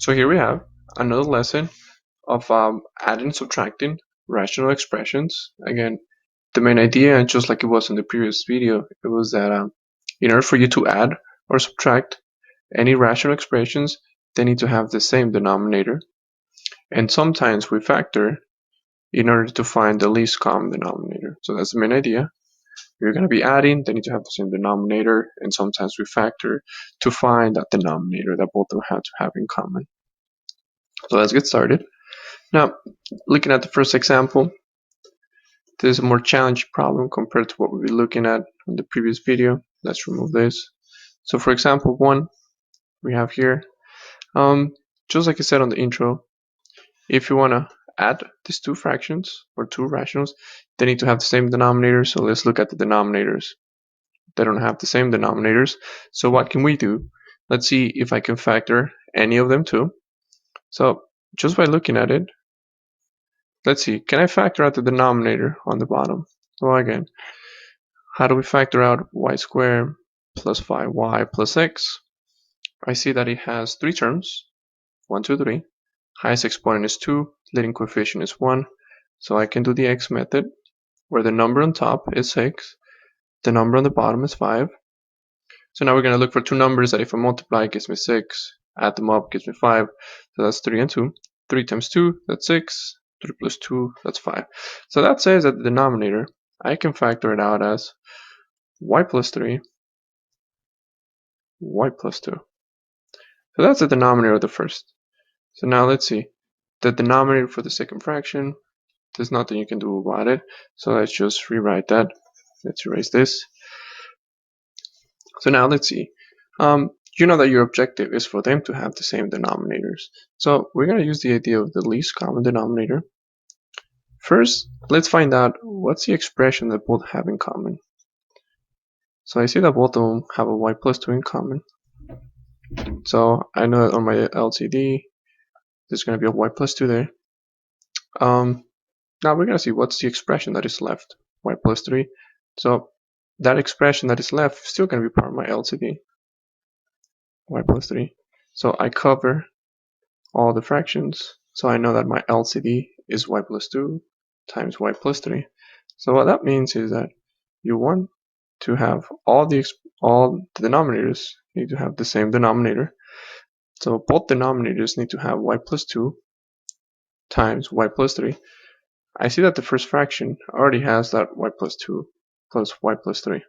So here we have another lesson of adding and subtracting rational expressions. Again, the main idea, just like it was in the previous video, it was that in order for you to add or subtract any rational expressions, they need to have the same denominator. And sometimes we factor in order to find the least common denominator. So that's the main idea. You're going to be adding, they need to have the same denominator, and sometimes we factor to find that denominator that both of them have to have in common. So let's get started. Now, looking at the first example, this is a more challenging problem compared to what we'll be looking at in the previous video. Let's remove this. So for example 1, we have here, just like I said on the intro, if you want to add these two fractions or two rationals, they need to have the same denominator. So let's look at the denominators. They don't have the same denominators. So what can we do? Let's see if I can factor any of them too. So just by looking at it, let's see, can I factor out the denominator on the bottom? Well, again, how do we factor out y squared plus 5y plus x? I see that it has three terms, 1, 2, 3. Highest exponent is 2, leading coefficient is 1. So I can do the x method, where the number on top is 6, the number on the bottom is 5. So now we're going to look for two numbers that if I multiply gives me 6, add them up gives me 5. So that's 3 and 2. 3 times 2, that's 6. 3 plus 2, that's 5. So that says that the denominator, I can factor it out as y plus 3, y plus 2. So that's the denominator of the first. So now let's see. The denominator for the second fraction, there's nothing you can do about it. So let's just rewrite that. Let's erase this. So now let's see. You know that your objective is for them to have the same denominators. So we're going to use the idea of the least common denominator. First, let's find out what's the expression that both have in common. So I see that both of them have a y plus 2 in common. So I know that on my LCD, there's going to be a y plus 2 there. Now we're going to see what's the expression that is left, y plus 3. So that expression that is left is still going to be part of my LCD, y plus 3. So I cover all the fractions. So I know that my LCD is y plus 2 times y plus 3. So what that means is that you want to have all the denominators need to have the same denominator. So both denominators need to have y plus 2 times y plus 3. I see that the first fraction already has that y plus 2 plus y plus 3.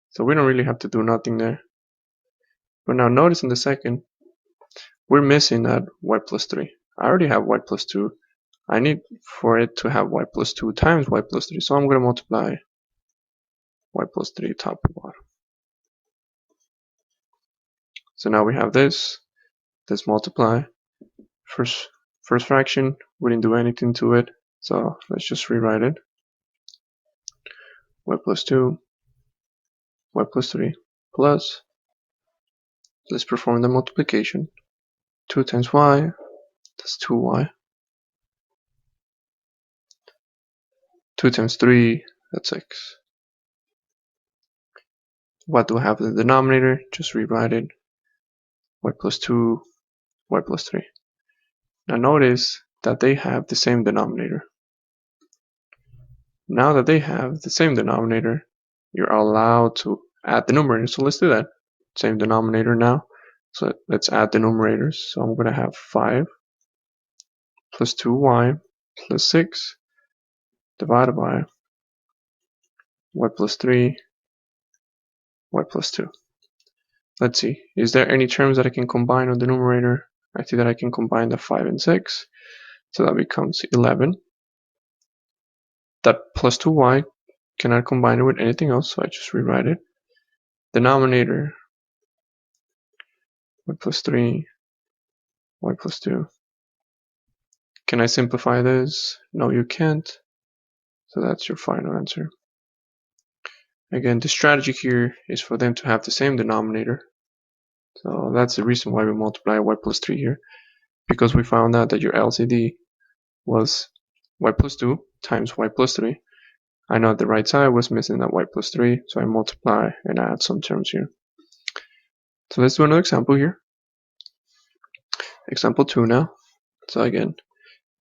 So we don't really have to do nothing there. But now notice in the second, we're missing that y plus 3. I already have y plus 2. I need for it to have y plus 2 times y plus 3. So I'm going to multiply y plus 3 top and bottom. So now we have this. Let's multiply. First fraction, we didn't do anything to it. So let's just rewrite it. Y plus 2, y plus 3 plus. Let's perform the multiplication. 2 times y, that's 2y. 2 times 3, that's x. What do I have in the denominator? Just rewrite it. Y plus 2, y plus 3. Now notice that they have the same denominator. Now that they have the same denominator, you're allowed to add the numerator. So let's do that. Same denominator now. So let's add the numerators. So I'm going to have 5 plus 2y plus 6 divided by y plus 3, y plus 2. Let's see. Is there any terms that I can combine on the numerator? I see that I can combine the 5 and 6. So that becomes 11. That plus 2y cannot combine it with anything else, so I just rewrite it. Denominator, y plus 3, y plus 2. Can I simplify this? No, you can't. So that's your final answer. Again, the strategy here is for them to have the same denominator. So that's the reason why we multiply y plus 3 here, because we found out that your LCD was y plus 2 times y plus 3. I know the right side was missing that y plus 3, so I multiply and add some terms here. So let's do another example here. example 2 now. So again,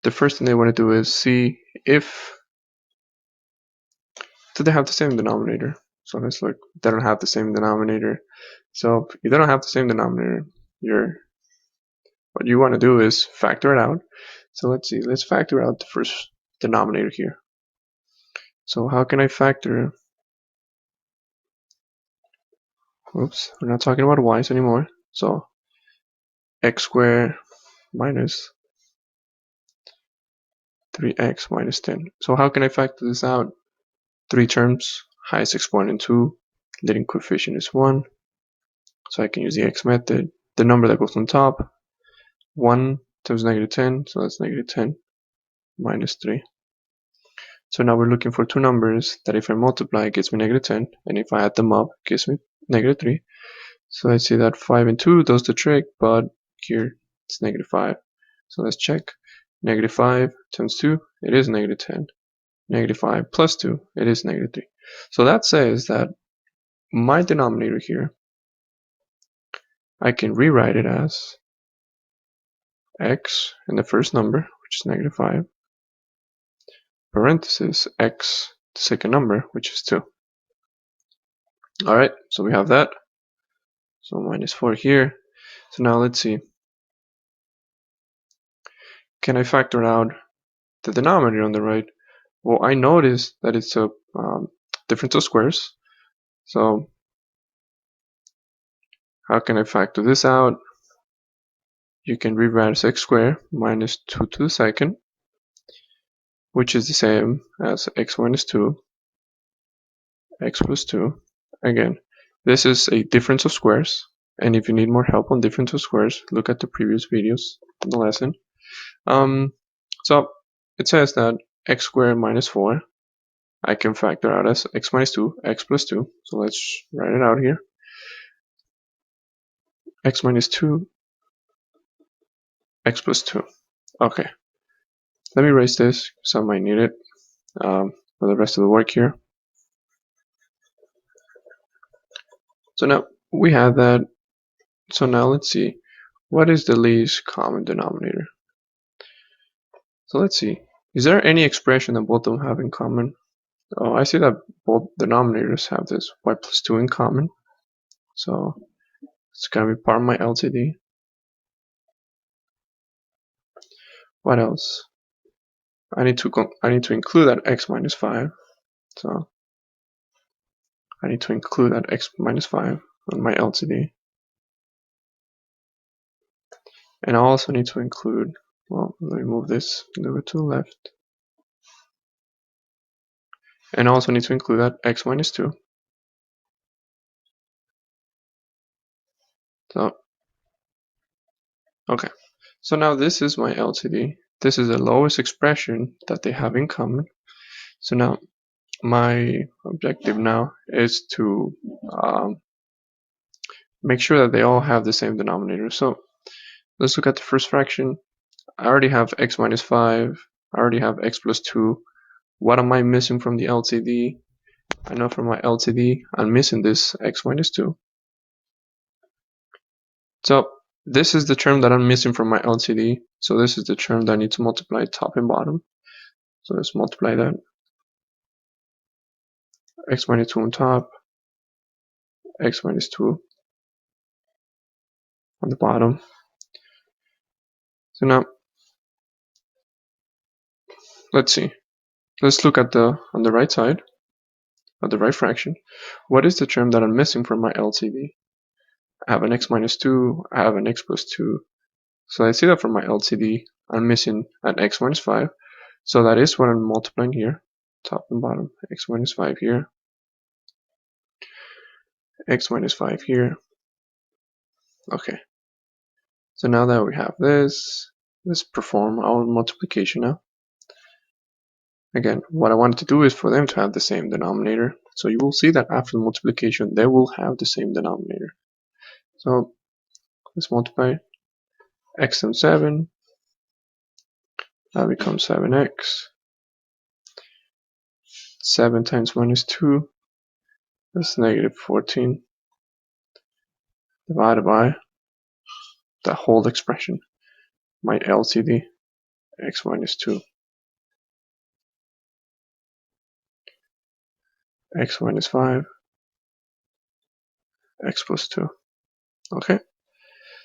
the first thing they want to do is see if do they have the same denominator. So let's look. They don't have the same denominator. So if they don't have the same denominator, what you want to do is factor it out. So let's see. Let's factor out the first denominator here. So how can I factor? Oops, we're not talking about y's anymore. So x squared minus 3x minus 10. So how can I factor this out? 3 terms, highest exponent 2, leading coefficient is 1. So I can use the x method. The number that goes on top, 1 times negative 10, so that's negative 10 minus 3. So now we're looking for two numbers that if I multiply gives me negative 10, and if I add them up gives me negative 3. So let's see that 5 and 2 does the trick, but here it's negative 5. So let's check. Negative 5 times 2, it is negative 10. Negative 5 plus 2, it is negative 3. So that says that my denominator here, I can rewrite it as x in the first number, which is negative 5, parenthesis x, the second number, which is 2. Alright, so we have that. So minus 4 here. So now let's see. Can I factor out the denominator on the right? Well, I notice that it's a difference of squares. So how can I factor this out? You can rewrite as x squared minus 2 to the second, which is the same as x minus 2, x plus 2. Again, this is a difference of squares, and if you need more help on difference of squares, look at the previous videos in the lesson. So it says that x squared minus 4, I can factor out as x minus 2, x plus 2. So let's write it out here. X minus 2, x plus 2. Okay, let me erase this because I might need it for the rest of the work here. So now we have that. So now let's see, what is the least common denominator? So let's see, is there any expression that both of them have in common? Oh, I see that both denominators have this y plus 2 in common. So it's going to be part of my LCD. What else? I need to include that x minus 5. So I need to include that x minus 5 on my LCD. And I also need to include, well, let me move this a little bit to the left. And I also need to include that x minus 2. So, okay. So now this is my LCD. This is the lowest expression that they have in common. So now my objective now is to make sure that they all have the same denominator. So let's look at the first fraction. I already have x minus 5. I already have x plus 2. What am I missing from the LCD? I know from my LCD, I'm missing this x minus 2. So this is the term that I'm missing from my LCD. So this is the term that I need to multiply top and bottom. So let's multiply that. X minus 2 on top, x minus 2 on the bottom. So now, let's see. Let's look at on the right side, of the right fraction. What is the term that I'm missing from my LCD? I have an x minus 2, I have an x plus 2. So I see that from my LCD, I'm missing an x minus 5. So that is what I'm multiplying here, top and bottom. X minus 5 here, x minus 5 here. Okay. So now that we have this, let's perform our multiplication now. Again, what I wanted to do is for them to have the same denominator. So you will see that after the multiplication, they will have the same denominator. So let's multiply x times 7. That becomes 7x. 7 times minus 2. That's negative 14. Divided by the whole expression. my LCD, x minus 2, x minus 5, x plus 2. Okay,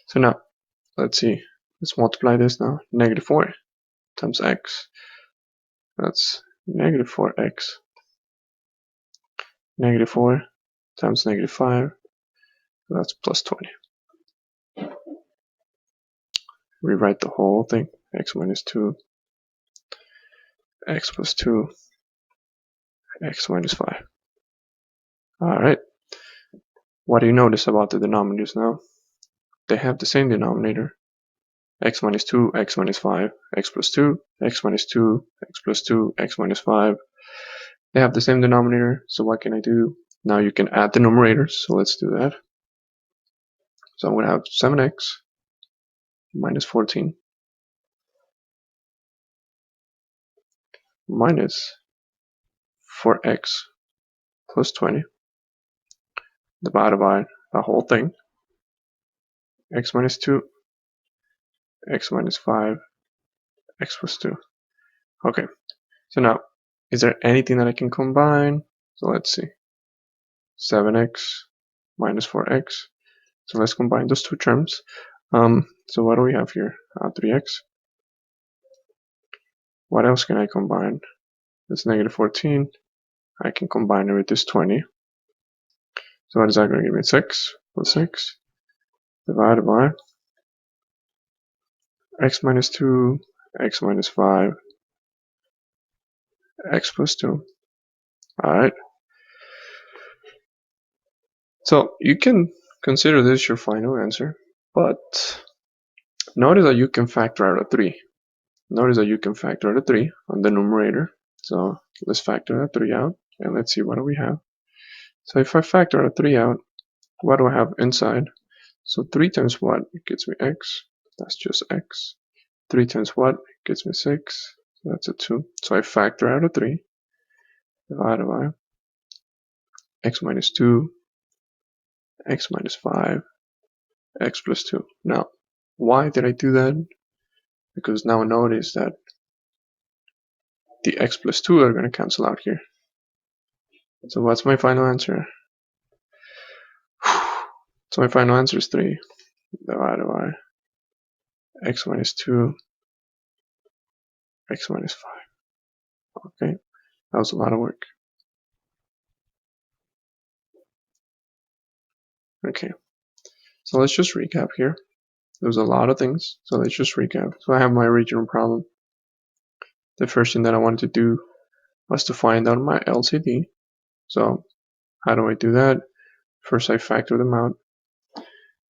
so now let's see. Let's multiply this now. Negative 4 times x. That's negative 4x. Negative 4 times negative 5. That's plus 20. Rewrite the whole thing. X minus 2, x plus 2, x minus 5. Alright. What do you notice about the denominators now? They have the same denominator. X minus 2, x minus 5, x plus 2, x minus 2, x plus 2, x minus 5. They have the same denominator, so what can I do? Now you can add the numerators, so let's do that. So I'm going to have 7x minus 14 minus 4x plus 20 divided by the whole thing. X minus 2, x minus 5, x plus 2. Okay, so now, is there anything that I can combine? So let's see. 7x minus 4x. So let's combine those two terms. So what do we have here? 3x. What else can I combine? It's negative 14. I can combine it with this 20. So what is that going to give me? 6 plus 6 divided by x minus 2, x minus 5, x plus 2. Alright. So you can consider this your final answer, but notice that you can factor out a 3. Notice that you can factor out a 3 on the numerator. So let's factor that 3 out, and let's see what do we have. So if I factor a 3 out, what do I have inside? So 3 times what gets me x? That's just x. 3 times what gets me 6? So that's a 2. So I factor out a 3 divided by x minus 2, x minus 5, x plus 2. Now, why did I do that? Because now notice that the x plus 2 are going to cancel out here. So what's my final answer? So my final answer is 3 divided by x minus 2, x minus 5. Okay, that was a lot of work. Okay, so let's just recap here. There's a lot of things, so let's just recap. So I have my original problem. The first thing that I wanted to do was to find out my LCD. So how do I do that? First I factor them out,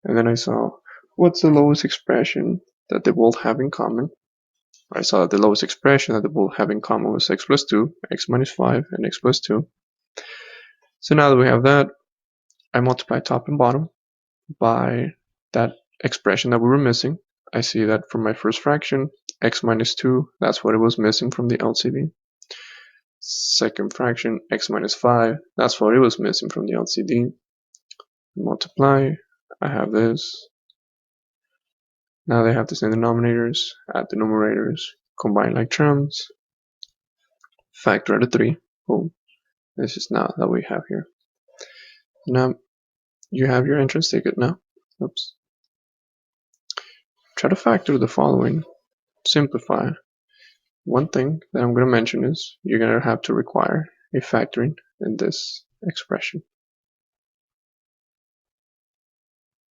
and then I saw what's the lowest expression that they both have in common. I saw that the lowest expression that they both have in common was x plus 2, x minus 5, and x plus 2. So now that we have that, I multiply top and bottom by that expression that we were missing. I see that from my first fraction, x minus 2, that's what it was missing from the LCD. Second fraction, x minus 5, that's what it was missing from the LCD. Multiply, I have this. Now they have the same denominators, add the numerators, combine like terms, factor out a 3. Boom. This is now that we have here. Now you have your entrance ticket now. Oops. Try to factor the following. Simplify. One thing that I'm going to mention is you're going to have to require a factoring in this expression.